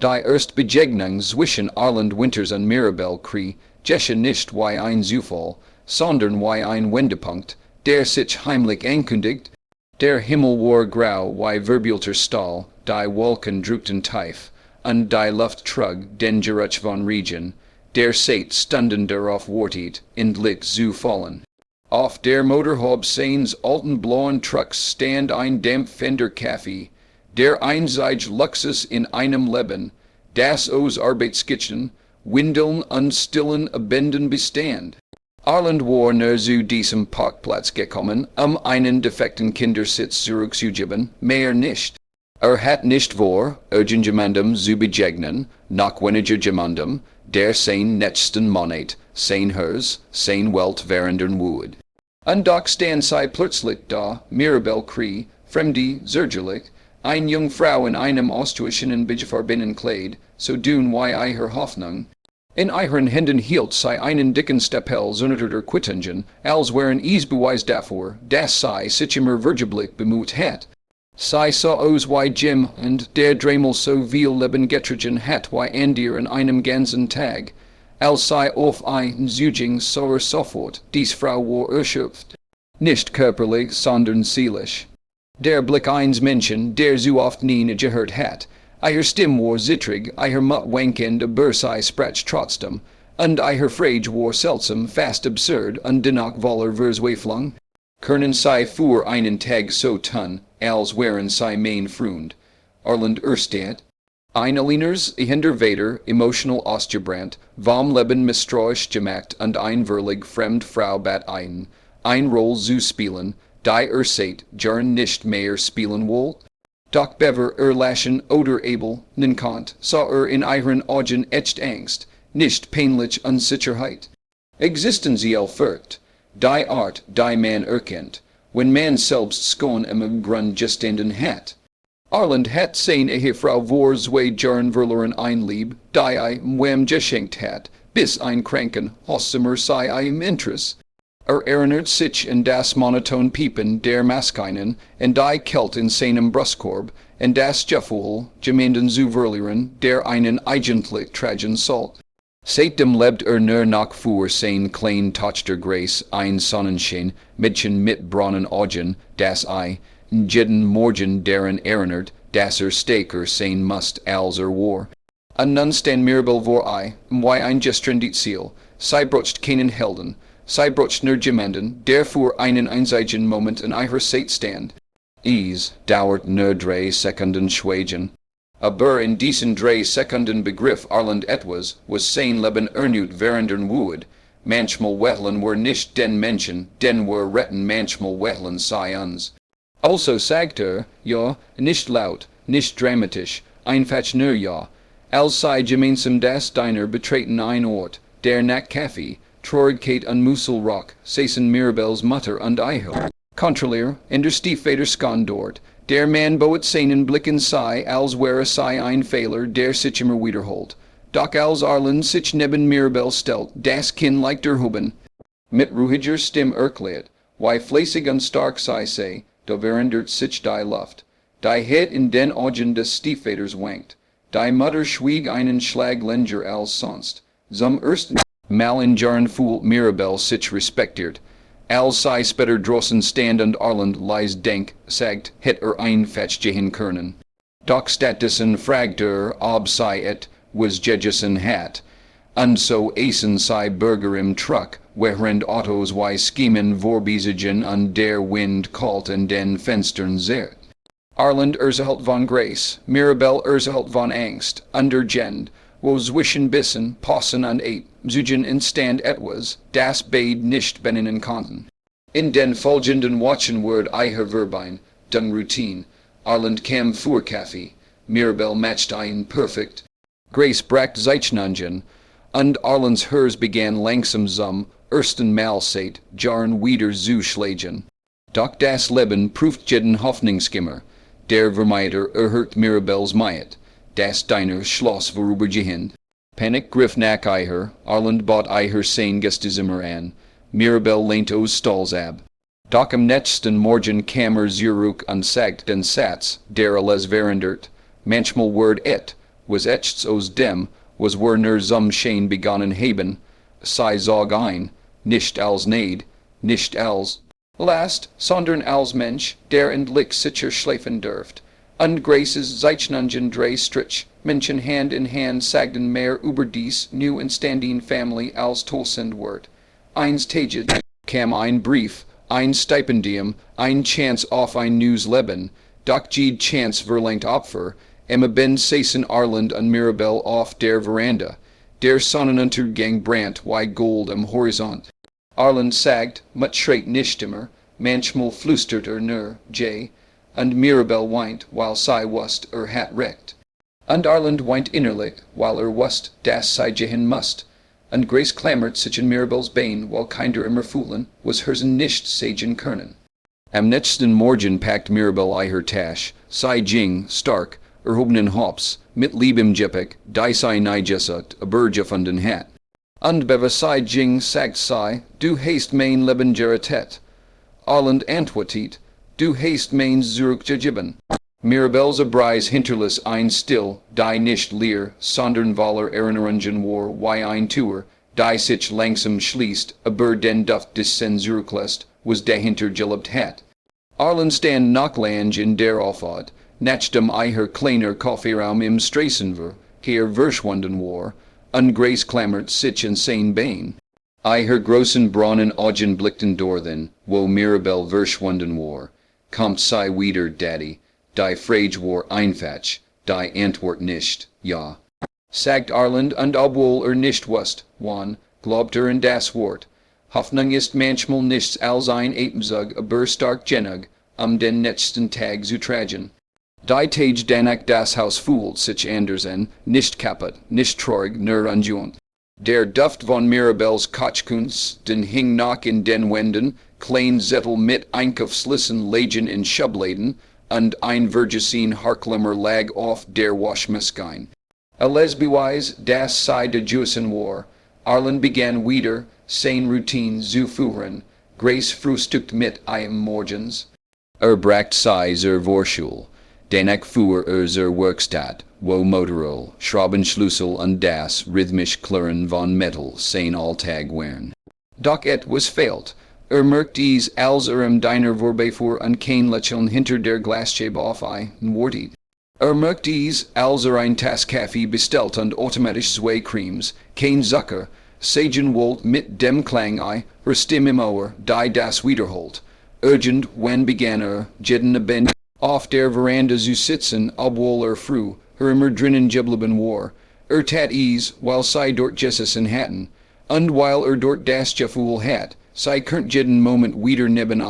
Die erst Begegnung zwischen Arland Winters und Mirabel Cree, Jesche nicht wie ein Zufall, sondern wie ein Wendepunkt, der sich heimlich ankündigt, der Himmel war grau wie verbulter Stahl, die Wolken drückten tief, und die Luft trug den Geruch von Regen, der Seit stunden darauf wartet, endlich zu fallen. Auf der Motorhaube seines alten blauen Trucks stand ein Dampfender Kaffee, der einzige Luxus in einem Leben, das aus Arbeitskitchen, Windeln und stillen Abenden bestand. Arland war nur zu diesem Parkplatz gekommen, einen defekten Kindersitz zurückzugeben, mehr nicht. Hat nicht vor, irgendjemandem zu begegnen, noch weniger jemandem, der sein nächsten Monat, sein Haus, sein Welt verändern würde. Und doch stand sie plötzlich da, Mirabel Cree, fremde, zärtlich, eine Jungfrau in einem ostdeutschen beigefarbenen Kleid, so dünn wie ihre Hoffnung. In ihren Händen hielt sie einen dicken Stapel sonneter Quittungen, als wären es Beweis dafür, dass sie sich immer vergeblich bemüht hat. Sie sah aus wie Jim und der dreimal so viel Leben getragen hat wie Andir in einem ganzen Tag. Als sie auf ein Zuging sah sofort, dies Frau war erschöpft. Nicht körperlich, sondern seelisch. Der Blick eines Menschen, der so oft nie gehört hat. Ihre Stimme war zittrig, ihr Mut wankend, aber sie sprach trotzdem, und ihre Frage war seltsam, fast absurd, und dennoch voller Verzweiflung. Können sie für einen Tag so tun, als wären sie mein Freund. Arland Erstedt. Ein Alieners Hintervater, emotional ausgebrannt, vom Leben misstrauisch gemacht und ein wirklich fremd Frau bat ein Roll zu spielen, die seit Jahren nicht mehr spielen wollt. Doch bever lachen oder able, niemand, sah in ihren Augen echt Angst, nicht peinlich Unsicherheit. Existenziell Furcht, die Art, die man erkennt, wenn man selbst schon im Grund gestanden hat. Arland hat seine Frau vor 2 Jahren verloren ein Lieb, die wem geschenkt hat, bis ein Kranken, Hosmer sei im Interesse. Erinnert sich in das monoton Piepen der Maskinen, in die Kälte in seinem Brustkorb, in das Gefühl, gemeinden zu verlieren, der einen eigentlich tragen soll. Seitdem lebt nur noch für sein klein Tochter Grace, ein Sonnenschein, Mädchen mit braunen Augen, das jeden Morgen deren erinnert, dass stärker sein muss als war. Und nun stand Mirabel vor wie ein gestrandet Ziel, sie braucht keinen Helden, sie braucht nur jemanden, der für einen einzigen Moment in ihrer Zeit stand. Es dauert nur 3 Sekunden Schweigen. Aber in diesen 3 Sekunden begriff Arland etwas, was sein Leben erneut verändern würde. Manchmal wetlen wir nicht den Menschen, denn wir retten manchmal wetlen sie uns. Also sagt ja, nicht laut, nicht dramatisch, einfach nur ja. Als sie gemeinsam das Diner betreten ein Ort, der nach Kaffee, Traurigkeit und Muselrock, saßen Mirabels Mutter und Eichel. Kontrollier, in der Stiefvater skon dort, der Mann boet seinen Blicken sei, als wäre sei ein Fehler, der sich immer wiederholt. Doch als Arland sich neben Mirabel stellt, das Kind like der Huben. Mit ruhiger Stimme erklärt, wie fleißig und stark sei, da verändert sich die Luft. Die Het in den Augen des Stiefvaters wankt. Die Mutter schwieg einen Schlag länger als sonst. Zum ersten Mal in Jahren fühlt Mirabel sich respektiert. Als sie später draußen stand und Arland leis denk, sagt, het einfach gehen können. Doch stattdessen fragt ob sie was gegessen hat. Und so essen sie Burger im Truck, während Autos wie schemen vorbeisigen und der Wind kalt in den Fenstern zerrt. Arland erzählt von Grace, Mirabel erzählt von Angst, undergend, wo zwischen Bissen, Possen und Eid, zugen instand etwas, das beid nicht benennen konnten. In den folgenden Wochen wird ihr Verbein, dung Routine, Arland kam für Kaffee, Mirabel matcht ein perfekt. Grace bracht Zeichnungen, und Arlands Hers begann langsam zum ersten Mal seit Jahren wieder zu schlagen. Doch das Leben prüft jeden Hoffnungsschimmer. Der Vermeider erhört Mirabels Maid. Das Diner schloss vorübergehend. Panik griff nach ihr, Arland bot ihr sein Gästezimmer an. Mirabel lehnt aus Stalls ab. Doch am nächsten Morgen kam zurück und sagt den Satz, der alles verändert. Manchmal wird was echts os dem, was werner zum Schein begonnen haben, sei zog ein, nicht als Neid, nicht als last, sondern als Mensch, der endlich sicher schlafen dürft, und graces zeichnungen drei Strich, Mädchen hand in hand sagten mehr über dies new and standing family als Tolsend word. Eins Taget, kam ein Brief, ein Stipendium, ein Chance auf ein neues Leben, doch jede Chance verlangt Opfer, Emma ben Sassen Arland und Mirabell auf der Veranda, der Sonnenuntergang brandt wie Gold am Horizont. Arland sagt, much schreit nicht immer, manchmal flüstert nur, J, und Mirabell weint, while sie wust hat recht. Und Arland weint innerlich, while wust, dass sie gehen must. Und Grace clamored sich in Mirabells Bein, while kinder immer fühlen, was hersen nicht sagen können. Am nächsten Morgen packt Mirabell her Tasch, sie ging, stark, erhobenen Hops, mit liebem Jeppek, die sie neigesagt, gefunden hat. Und beva sie ging, sagt sie, du hast mein Leben gerettet. Arland antwortet, du hast mein zurückgegeben. Mirabells Breis hinterlass ein Still, die nicht leer, sondern voller Erinnerungen war, wie ein Tour, die sich langsam schließt, aber den Duft des zurücklässt, was dahinter gelebt hat. Arland stand noch lang in der Auffahrt, nach dem kleiner Kaffeeraum im Straßenver, verschwunden war, und Grace klammert sich in sein Bein. Großen braunen Augen blickten dorthin, wo Mirabell verschwunden war. Kommt sei wieder, Daddy. Die Frage war einfach, die Antwort nicht, ja. Sagt Arland, und obwohl nicht wusst, wann, glaubt in das Wort. Hoffnung ist manchmal nichts als ein Atemzug, aber stark genug, den nächsten Tag zu tragen. Die Tage danach das Haus fühlt sich anders an, nicht kaputt, nicht traurig, nur ungewohnt. Der Duft von Mirabells Kochkunst, den hing noch in den Wänden, klein Zettel mit Einkaufslisten lagen in Schubladen, und ein Vergessen Harklemmer lag auf der Waschmaschine. Alles beweis, dass sei de Jusen war. Arland begann wieder, seine Routine zu führen. Grace frühstückt mit morgens. Bracht sei Vorschul. Danach fuhr zur Werkstatt, wo Motorroll, Schraubenschlüssel und das rhythmisch Klirren von Metall sein Alltag waren. Doch etwas fehlt. Merkt dies, als im Diner vorbeifuhr und kein Lächeln hinter der Glasscheibe auf wartet. Merkt dies, als ein Tass Kaffee bestellt und automatisch zwei Cremes, kein Zucker, sagen wollt mit dem Klang Stimme im Ohr, die das wiederholt. Urgent, wann begann jeden Abend auf der Veranda zu sitzen, obwohl früh, immer drinnen geblieben war. Tat while sie dort gesessen hatten, und while dort das Gefühl hat, sei könnt jeden Moment wieder neben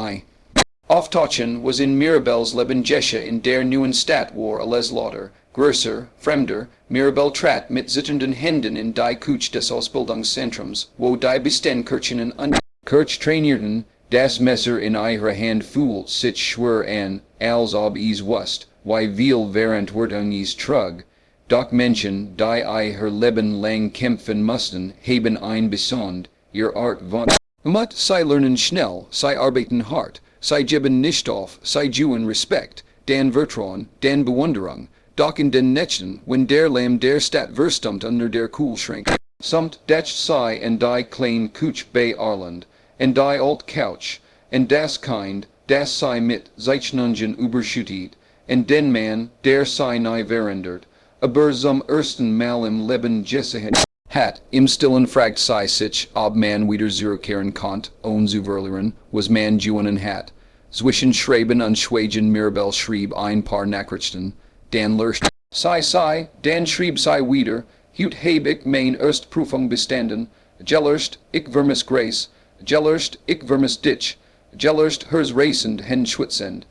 Auftauchen was in Mirabells Leben Geschichte in der neuen Stadt war alles lauter, größer, fremder. Mirabell trat mit zitternden Händen in die Küche des Ausbildungszentrums, wo die Bestandkirchen und Kirchtrainierten das Messer in ihrer Hand fühlt sich schwer an, als ob wusst, wie viel Verantwortung trug. Doch Menschen, die ihr Leben lang kämpfen mussten, haben ein Besond, ihr Art von Mut, sei lernen schnell, sei arbeiten hart, sei geben nicht auf, sei Juden Respekt, dan Vertrauen, dan Bewunderung, doch in den Nächten, wenn der Lärm der Stadt verstummt unter der Kühlschrank, samt dat sei in die klein Küche bei Arland, in die alt Couch, in das Kind, das sei mit Zeichnungen überschüttet, in den Mann, der sei neu verandert, aber zum ersten Mal im Leben gesehen hat, im Stillen fragt sei sich, ob man wieder zurückkehren konnt, zu verlieren, was man tun hat. Zwischen Schreiben und Schweigen Mirabell schrieb ein paar Nachrichten, dann löscht sei, dann schrieb sei wieder, hut heb ich mein Erstprüfung bestanden, gellerst ich vermiss Grace, gellerst ich vermiss dich, gellerst hers reisend hen schwitzend.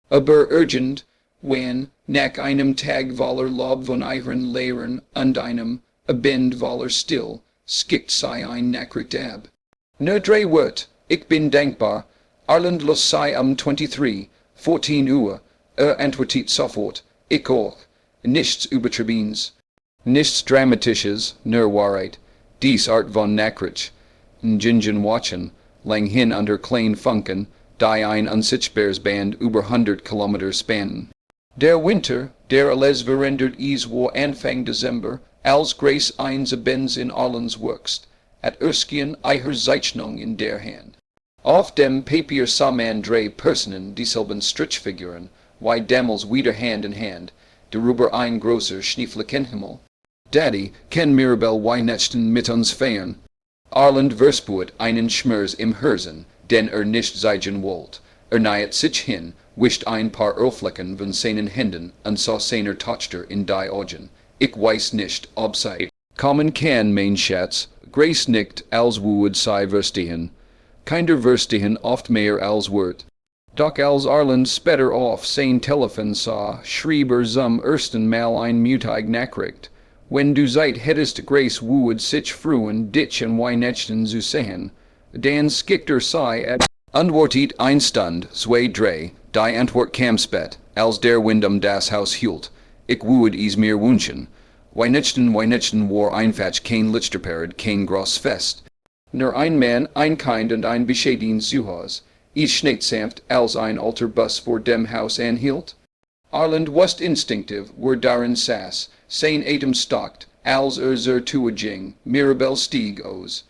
Aber urgent, wenn, nach einem Tag voller Lob von euren Lehrern und einem Abend voller Still, skickt sei ein Nachricht ab. Nur 3 Wort, ich bin dankbar, Arland los sei 23, 14 Uhr, antwortet sofort, ich auch, nichts Übertriebenes, nichts Dramatisches, nur Wahrheit, dies Art von Nachricht, Gingen watchen, lang hin unter klein Funken, die ein unsichtbares Band über 100 Kilometer spannen. Der Winter, der alles verandert is war Anfang Dezember, als Grace eins abends in Arlen's workst, at Erskine ihre Zeichnung in der Hand. Auf dem Papier sah man drei Personen, dieselben Strichfiguren, wie damals wieder Hand in Hand, darüber ein großer Schneefleckenhimmel. Daddy, ken Mirabell Weihnachten mit uns feiern. Arland verspuet einen Schmerz im Herzen, den nicht zeigen wollt. Niet sich hin, wischt ein paar Ölflecken von seinen Händen und sah seiner Tochter in die Augen. Ich weiß nicht, ob sie kommen kann, mein Schatz. Grace nickt, als would sie verstehen. Kinder verstehen oft mehr als Wort. Doch als Arland später auf sein Telefon sah, schrieb zum ersten Mal ein mutig Nachricht. Wenn du Zeit hättest, Grace would sich freuen, dich und Weihnachten zu sehen. Dan skickt sei at Antwortet ein Stund, zwei drei, die Antwort kam spät, als der Wind das Haus hielt. Ich would es mir wünschen. Weihnachten war einfach kein Lichterperiod, kein groß Fest. Nur ein Mann, ein Kind und ein bescheiden Zuhause. Es schneit sanft, als ein alter Bus vor dem Haus anhielt. Arland wust instinktiv, wo darin saß, sein Atem stockt, als zur Tür ging, Mirabell stieg aus.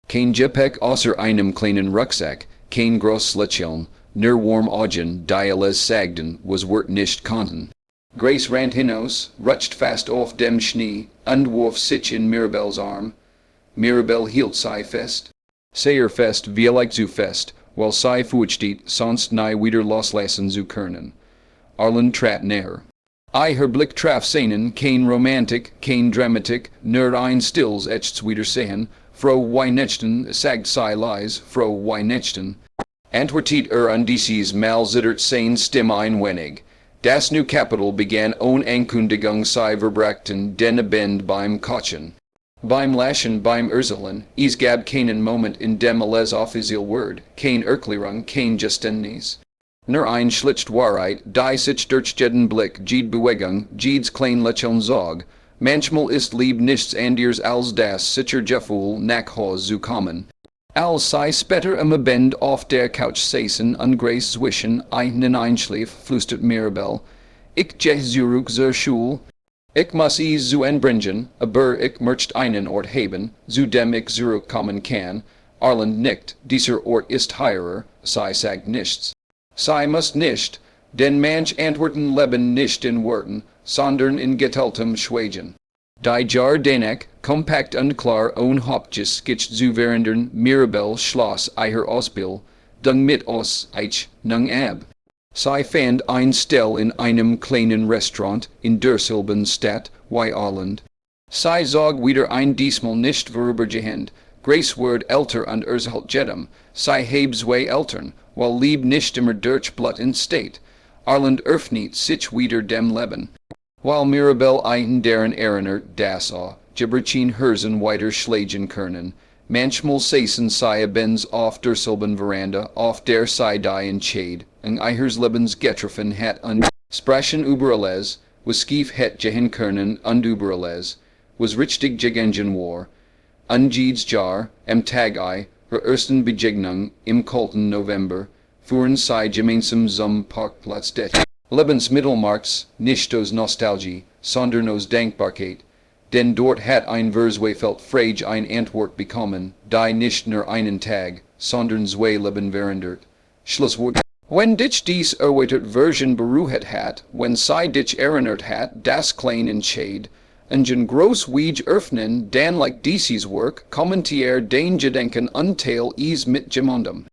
Kein Gepäck außer einem kleinen Rucksack, kein groß Lächeln, nur warm Augen, die alles sagten, was Wort nicht konnten. Grace rannt hinaus, rutscht fast auf dem Schnee, und warf sich in Mirabells Arm. Mirabell hielt sie fest. Sehr fest, vielleicht zu fest, weil sie fürchtet, sonst nie wieder loslassen zu können. Arland trat näher. Ihr Blick traf seinen, kein Romantik, kein Dramatik, nur ein stilles echts Wiedersehen, froh Weihnachten, sagt sie leise, froh Weihnachten. Antwortet an dieses Mal zittert sein Stimme ein wenig. Das new Kapitel begann ohne Ankündigung sie verbrachten den Abend beim Kochen. Beim Lachen, beim Erzählen, es gab keinen Moment in dem alles offiziell Wort, kein Erklärung, kein Geständnis. Nur ein schlicht Wahrheit, die sich durch jeden Blick, jede Bewegung, jedes klein Lächeln sog. Manchmal ist Lieb nichts anderes als das sicher Gefühl, nach Hause zu kommen. Als sie später am Abend auf der Couch saßen und Grace zwischen einen einschlief, flüstert Mirabell, ich gehe zurück zur Schule. Ich muss es zu anbringen, aber ich möchte einen Ort haben, zu dem ich zurückkommen kann. Arland nickt, dieser Ort ist heirer, sie sagt nichts. Sie muss nicht, denn manch Antworten leben nicht in Worten, sondern in geteiltem Schweigen. Die Jar Danek, kompakt und klar ohne Hauptjes skitcht zu verändern, Mirabell schloss ihr Ausbild, dung mit aus ich nung ab. Sie fand ein Stell in einem kleinen Restaurant in derselben Stadt wie Arland. Sie zog wieder ein diesmal nicht vorübergehend. Grace ward älter und halt jedem. Sie heb zwei Eltern, weil Lieb nicht immer durch Blut in State. Arland öffnet sich wieder dem Leben. While Mirabell einen deren Erinnert, das Gibberchin Herzen weiter schlagen können. Manchmal saßen sie abends auf derselben Veranda, auf der sie die in Shade, und ihres Lebens getroffen hat und sprachen über alles, was schief het gehen können und über alles, was richtig gegangen war. Und jedes Jahr, am Tag ihrer ersten Begegnung im kalten November, fuhren sie gemeinsam zum Parkplatz des Lebensmittelmarkts, nicht aus Nostalgie, sondern aus Dankbarkeit, denn dort hat ein Verzweifeltes frage ein Antwort bekommen, die nicht nur einen Tag, sondern zwei Leben verandert. Schlusswort. Wenn dich dies erweitert Version beruhet hat, wenn sie dich erinnert hat, das klein Entscheid, und den groß Wiege öffnen, dann like dieses Werk, kommentier den Gedenken Anteil is mit jemandem.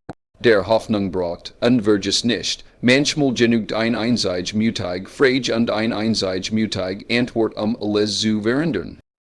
Der Hoffnung braucht, und vergiss nicht, manchmal genügt ein einseitig mutig, frage und ein einseitig mutig Antwort alles zu verändern.